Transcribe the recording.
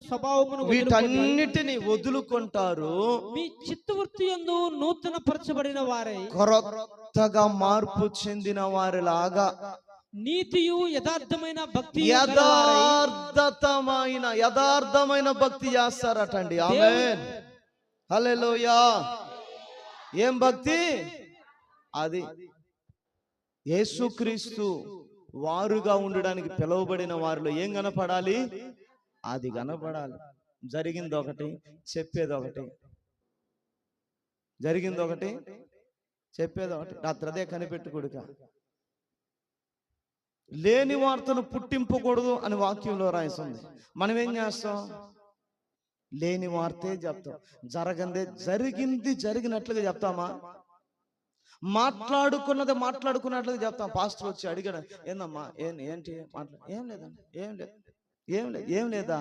స్వభావమును వీటన్నిటిని వదులుకుంటారు. మీ చిత్తవృత్తి యందు నూతన పరచబడిన వారై కొత్తగా మార్పు చెందిన వారిలాగా నీతియు యథార్థమైన భక్తి యథార్థమైన భక్తి చేస్తారటండి. ఆమేన్, హల్లెలూయా. ఏం భక్తి అది? యేసుక్రీస్తు వారుగా ఉండడానికి పిలువబడిన వారిలో ఏం కనపడాలి? అది కనపడాలి. జరిగింది ఒకటి, చెప్పేది ఒకటి. జరిగింది ఒకటి, చెప్పేది ఒకటి. రాత్రి అదే కనిపెట్టుకుడుక. లేని వార్తను పుట్టింపకూడదు అని వాక్యంలో రాసింది. మనం ఏం చేస్తాం? లేని వార్తే చెప్తాం. జరిగింది జరిగినట్లుగా చెప్తామా? మాట్లాడుకున్నట్లుగా చెప్తాం. పాస్టర్ వచ్చి అడిగాడు, ఏందమ్మా ఏంటి ఏం లేదండి, ఏం లేదా